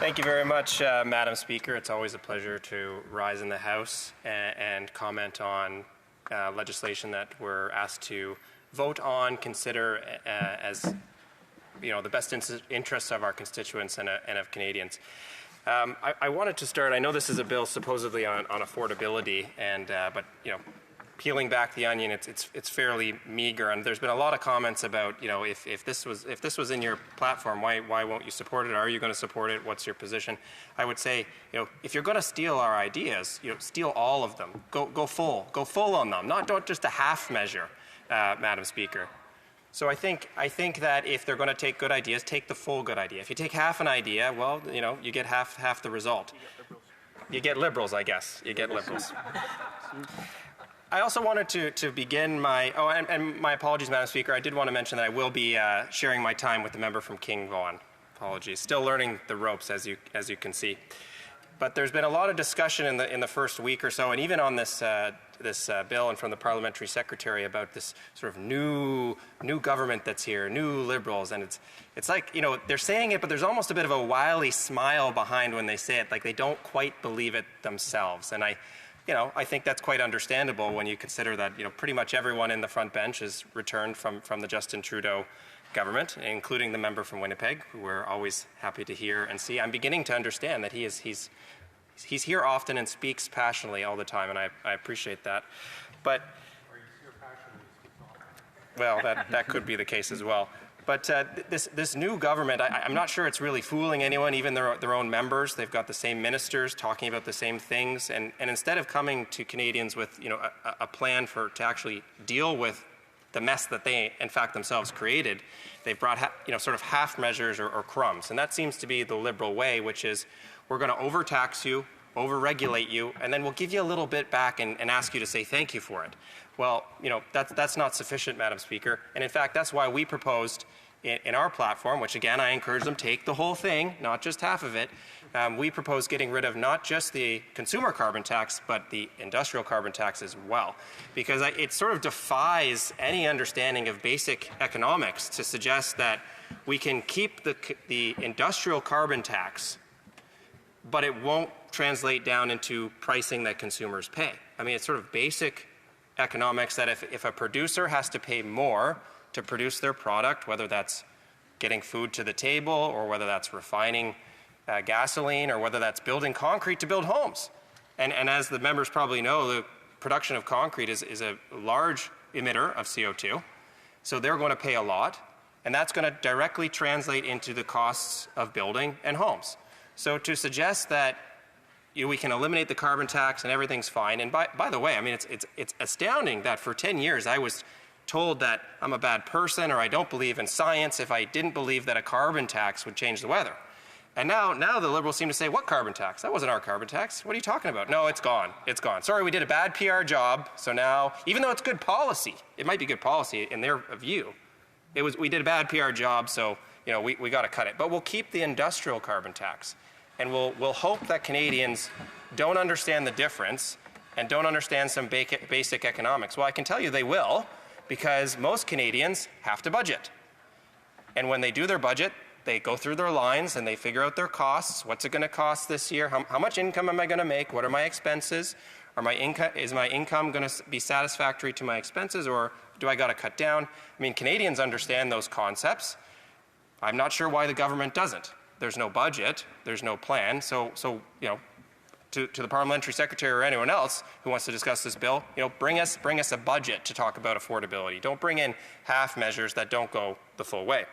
Thank you very much, Madam Speaker. It's always a pleasure to rise in the House and comment on legislation that we're asked to vote on, consider as the best interests of our constituents and of Canadians. I wanted to start. I know this is a bill supposedly on affordability, but peeling back the onion, it's fairly meager, and there's been a lot of comments about if this was in your platform, why won't you support it? Are you going to support it? What's your position? I would say if you're going to steal our ideas, steal all of them. Go full on them, not just a half measure, Madam Speaker. So I think that if they're going to take good ideas, take the full good idea. If you take half an idea, well, you get half the result. You get liberals, I guess. You get liberals. I also wanted to begin and my apologies, Madam Speaker. I did want to mention that I will be sharing my time with the member from King Vaughan. Apologies. Still learning the ropes, as you can see. But there's been a lot of discussion in the first week or so, and even on this bill and from the parliamentary secretary about this sort of new government that's here, new Liberals, and it's like they're saying it, but there's almost a bit of a wily smile behind when they say it, like they don't quite believe it themselves. And I think that's quite understandable when you consider that pretty much everyone in the front bench is returned from the Justin Trudeau government, including the member from Winnipeg, who we're always happy to hear and see. I'm beginning to understand that he's here often and speaks passionately all the time, and I appreciate that. But well, that could be the case as well. But this new government, I'm not sure it's really fooling anyone, even their own members. They've got the same ministers talking about the same things. And instead of coming to Canadians with a plan to actually deal with the mess that they, in fact, themselves created, they've brought sort of half measures or crumbs. And that seems to be the Liberal way, which is we're going to overtax you, overregulate you, and then we'll give you a little bit back and ask you to say thank you for it. Well, that's not sufficient, Madam Speaker. And in fact, that's why we proposed in our platform, which again, I encourage them, take the whole thing, not just half of it. We propose getting rid of not just the consumer carbon tax, but the industrial carbon tax as well. Because it sort of defies any understanding of basic economics to suggest that we can keep the industrial carbon tax, but it won't translate down into pricing that consumers pay. I mean, it's sort of basic economics that if a producer has to pay more to produce their product, whether that's getting food to the table or whether that's refining gasoline or whether that's building concrete to build homes. And as the members probably know, the production of concrete is a large emitter of CO2. So they're going to pay a lot, and that's going to directly translate into the costs of building and homes. So to suggest that we can eliminate the carbon tax and everything's fine, and by the way, I mean, it's astounding that for 10 years I was told that I'm a bad person or I don't believe in science if I didn't believe that a carbon tax would change the weather. And now the Liberals seem to say, what carbon tax? That wasn't our carbon tax. What are you talking about? No, it's gone. It's gone. Sorry, we did a bad PR job, so now, even though it's good policy, it might be good policy in their view, we did a bad PR job, so we got to cut it. But we'll keep the industrial carbon tax. And we'll hope that Canadians don't understand the difference and don't understand some basic economics. Well, I can tell you they will, because most Canadians have to budget. And when they do their budget, they go through their lines and they figure out their costs. What's it going to cost this year? How much income am I going to make? What are my expenses? Is my income going to be satisfactory to my expenses, or do I got to cut down? I mean, Canadians understand those concepts. I'm not sure why the government doesn't. There's no budget. There's no plan. So to the parliamentary secretary or anyone else who wants to discuss this bill, bring us a budget to talk about affordability. Don't bring in half measures that don't go the full way.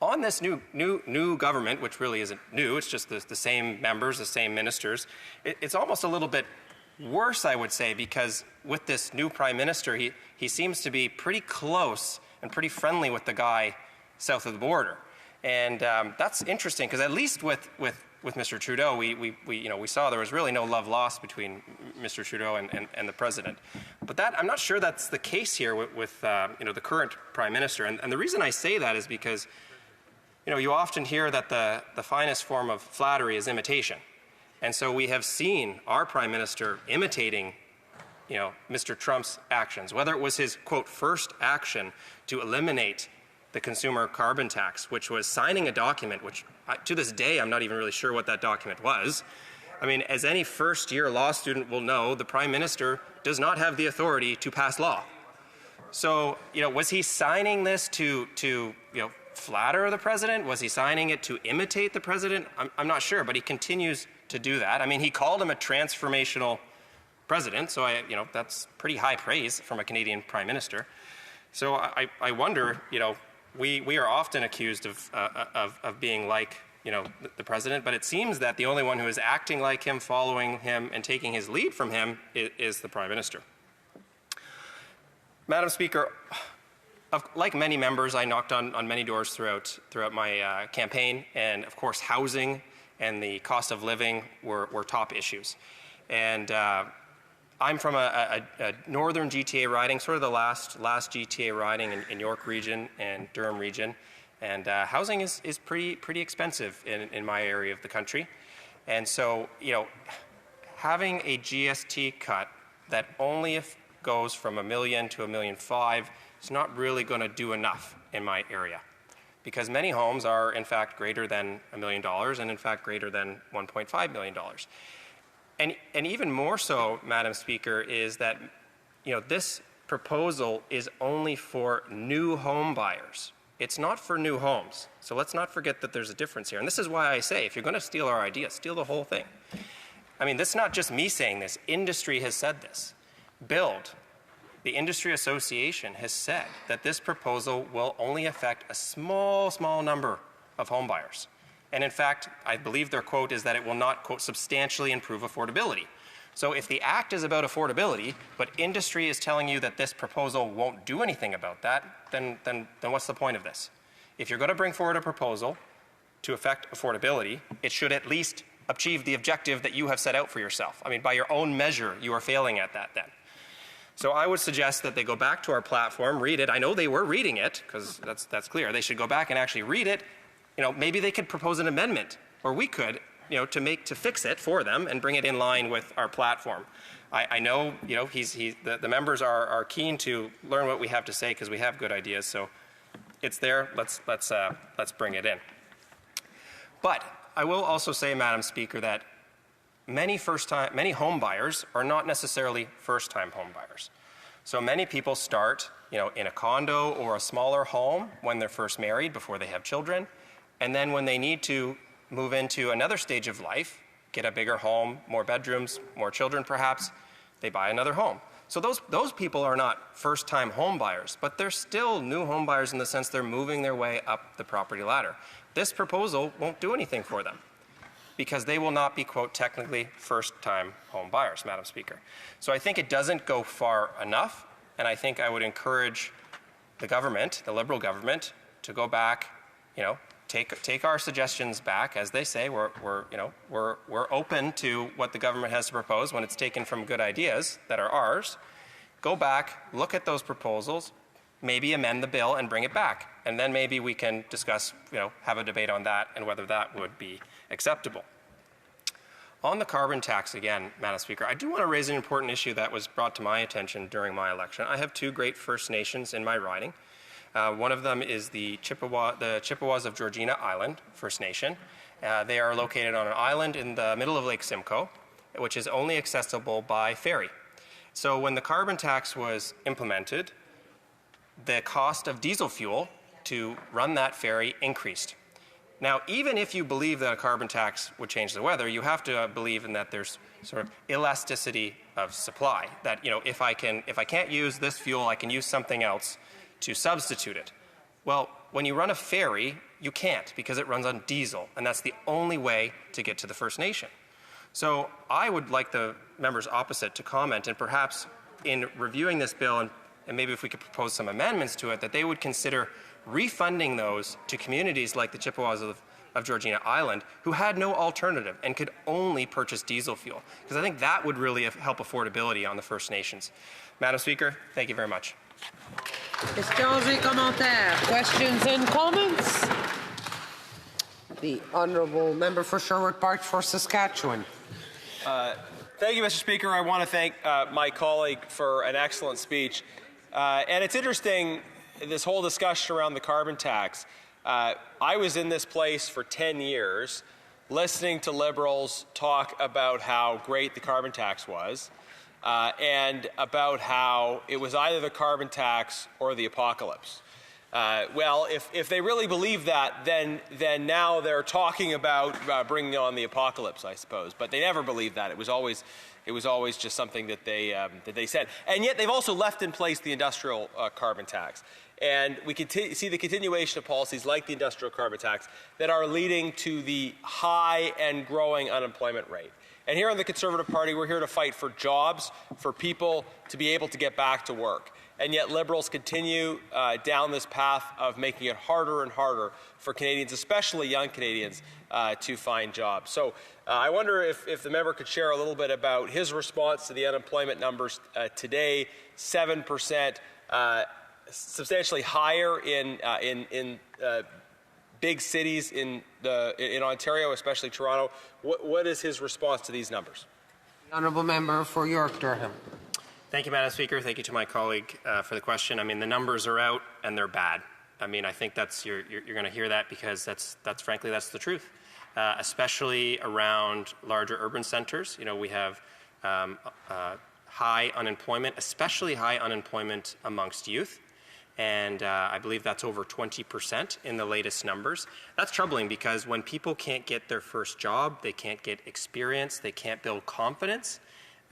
On this new government, which really isn't new, it's just the same members, the same ministers, it's almost a little bit worse, I would say, because with this new prime minister, he seems to be pretty close and pretty friendly with the guy south of the border. And that's interesting, because at least with Mr. Trudeau, we saw there was really no love lost between Mr. Trudeau and the president. But I'm not sure that's the case here with the current prime minister. And the reason I say that is because you often hear that the finest form of flattery is imitation. And so we have seen our prime minister imitating Mr. Trump's actions, whether it was his, quote, first action to eliminate the consumer carbon tax, which was signing a document, which to this day I'm not even really sure what that document was. I mean, as any first-year law student will know, the Prime Minister does not have the authority to pass law. So, was he signing this to flatter the president? Was he signing it to imitate the president? I'm not sure, but he continues to do that. I mean, he called him a transformational president, so that's pretty high praise from a Canadian Prime Minister. So I wonder, we are often accused of being like, the president, but it seems that the only one who is acting like him, following him, and taking his lead from him is the Prime Minister. Madam Speaker, like many members, I knocked on many doors throughout my campaign, and of course housing and the cost of living were top issues. And I'm from a northern GTA riding, sort of the last GTA riding in York region and Durham region. And housing is pretty expensive in my area of the country. And so, having a GST cut that only goes from $1 million to $1.5 million is not really going to do enough in my area, because many homes are in fact greater than $1 million and in fact greater than $1.5 million. And even more so, Madam Speaker, is that this proposal is only for new home buyers. It's not for new homes. So let's not forget that there's a difference here. And this is why I say, if you're going to steal our idea, steal the whole thing. I mean, this is not just me saying this. Industry has said this. Build, the industry association, has said that this proposal will only affect a small number of home buyers. And in fact, I believe their quote is that it will not, quote, substantially improve affordability. So if the act is about affordability, but industry is telling you that this proposal won't do anything about that, then what's the point of this? If you're going to bring forward a proposal to affect affordability, it should at least achieve the objective that you have set out for yourself. I mean, by your own measure, you are failing at that then. So I would suggest that they go back to our platform, read it. I know they were reading it, because that's clear. They should go back and actually read it. Maybe they could propose an amendment, or we could, to fix it for them and bring it in line with our platform. I know, the members are keen to learn what we have to say because we have good ideas. So it's there. Let's bring it in. But I will also say, Madam Speaker, that many home buyers are not necessarily first-time home buyers. So many people start, in a condo or a smaller home when they're first married before they have children, and then when they need to move into another stage of life, get a bigger home, more bedrooms, more children perhaps, they buy another home. So those people are not first-time home buyers, but they're still new home buyers in the sense they're moving their way up the property ladder. This proposal won't do anything for them because they will not be, quote, technically first-time home buyers, Madam Speaker. So I think it doesn't go far enough, and I think I would encourage the government, the Liberal government, to go back, take our suggestions back. As they say, we're open to what the government has to propose when it's taken from good ideas that are ours. Go back, look at those proposals, maybe amend the bill and bring it back. And then maybe we can discuss, have a debate on that and whether that would be acceptable. On the carbon tax again, Madam Speaker, I do want to raise an important issue that was brought to my attention during my election. I have two great First Nations in my riding. One of them is the Chippewas of Georgina Island First Nation. They are located on an island in the middle of Lake Simcoe, which is only accessible by ferry. So when the carbon tax was implemented, the cost of diesel fuel to run that ferry increased. Now, even if you believe that a carbon tax would change the weather, you have to believe in that there's sort of elasticity of supply. That if I can't use this fuel, I can use something else to substitute it. Well, when you run a ferry, you can't because it runs on diesel, and that's the only way to get to the First Nation. So I would like the members opposite to comment, and perhaps in reviewing this bill, and maybe if we could propose some amendments to it, that they would consider refunding those to communities like the Chippewas of Georgina Island who had no alternative and could only purchase diesel fuel. Because I think that would really help affordability on the First Nations. Madam Speaker, thank you very much. Questions et commentaires. Questions and comments? The Honourable Member for Sherwood Park for Saskatchewan. Thank you, Mr. Speaker. I want to thank my colleague for an excellent speech. And it's interesting, this whole discussion around the carbon tax, I was in this place for 10 years listening to Liberals talk about how great the carbon tax was and about how it was either the carbon tax or the apocalypse. Well, if they really believe that, then now they're talking about bringing on the apocalypse, I suppose. But they never believed that. It was always just something that they said. And yet they've also left in place the industrial carbon tax. And we see the continuation of policies like the industrial carbon tax that are leading to the high and growing unemployment rate. And here on the Conservative Party, we're here to fight for jobs, for people to be able to get back to work. And yet Liberals continue down this path of making it harder and harder for Canadians, especially young Canadians, to find jobs. So I wonder if the member could share a little bit about his response to the unemployment numbers today, 7%, substantially higher in big cities in Ontario, especially Toronto. What is his response to these numbers? The honourable member for York Durham. Thank you, Madam Speaker. Thank you to my colleague for the question. I mean, the numbers are out and they're bad. I mean, I think you're going to hear that because that's frankly the truth, especially around larger urban centres. You know, we have high unemployment, especially high unemployment amongst youth. And I believe that's over 20% in the latest numbers. That's troubling because when people can't get their first job, they can't get experience, they can't build confidence,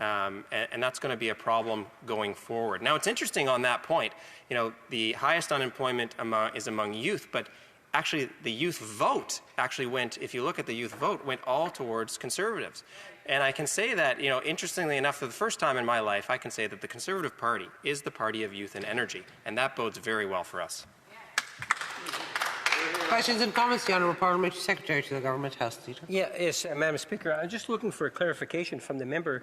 and that's going to be a problem going forward. Now, it's interesting on that point. You know, the highest unemployment is among youth, but actually the youth vote actually went, if you look at the youth vote, went all towards Conservatives. And I can say that, you know, interestingly enough, for the first time in my life, I can say that the Conservative Party is the party of youth and energy, and that bodes very well for us. Questions and comments? The Honourable Parliamentary Secretary to the Government House Leader. Yes, Madam Speaker. I'm just looking for a clarification from the member.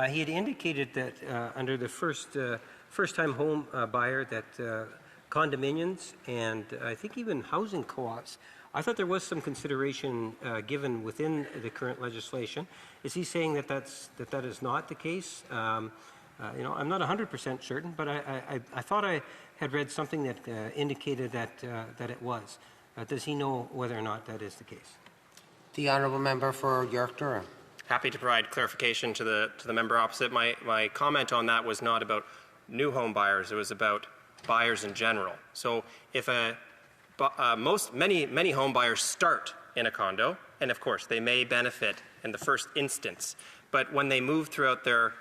He had indicated that under the first-time home buyer that condominiums and I think even housing co-ops, I thought there was some consideration given within the current legislation. Is he saying that that is not the case? You know, I'm not 100% certain, but I thought I had read something that indicated that it was. Does he know whether or not that is the case? The honourable member for York Durham. Happy to provide clarification to the member opposite. My comment on that was not about new home buyers. It was about buyers in general. So if many home buyers start in a condo, and of course they may benefit in the first instance, but when they move throughout their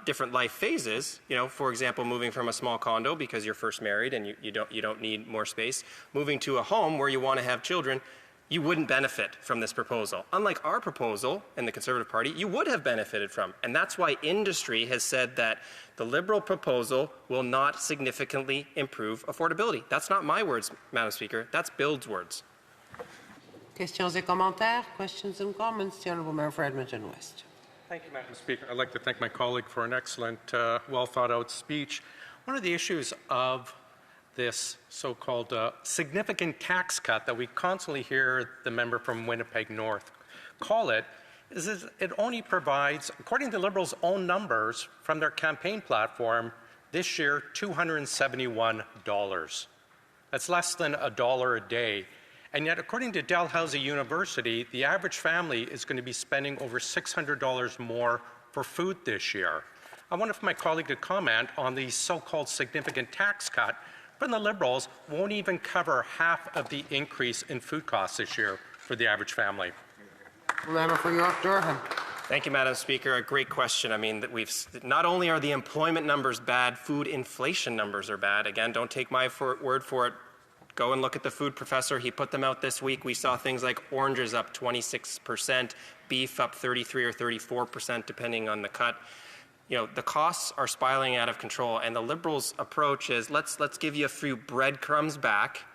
different life phases, you know, for example, moving from a small condo because you're first married and you don't need more space, moving to a home where you want to have children, you wouldn't benefit from this proposal. Unlike our proposal in the Conservative Party, you would have benefited from. And that's why industry has said that the Liberal proposal will not significantly improve affordability. That's not my words, Madam Speaker. That's Build's words. Questions et commentaires? Questions and comments? The honourable member for Edmonton West. Thank you, Madam Speaker. I'd like to thank my colleague for an excellent, well-thought-out speech. One of the issues of this so-called significant tax cut that we constantly hear the member from Winnipeg North call it is it only provides, according to Liberals' own numbers from their campaign platform, this year $271. That's less than $1 a day. And yet, according to Dalhousie University, the average family is going to be spending over $600 more for food this year. I wonder if my colleague could comment on the so-called significant tax cut from the Liberals won't even cover half of the increase in food costs this year for the average family. Member for York Durham. Thank you, Madam Speaker. A great question. I mean, that not only are the employment numbers bad, food inflation numbers are bad. Again, don't take my word for it. Go and look at the food professor. He put them out this week. We saw things like oranges up 26%, beef up 33 or 34%, depending on the cut. You know, the costs are spiraling out of control, and the Liberals' approach is let's give you a few breadcrumbs back,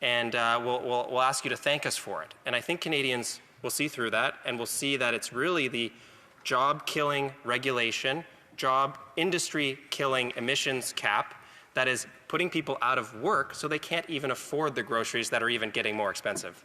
and we'll ask you to thank us for it. And I think Canadians will see through that, and will see that it's really the job-killing regulation, industry-killing emissions cap that is putting people out of work so they can't even afford the groceries that are even getting more expensive.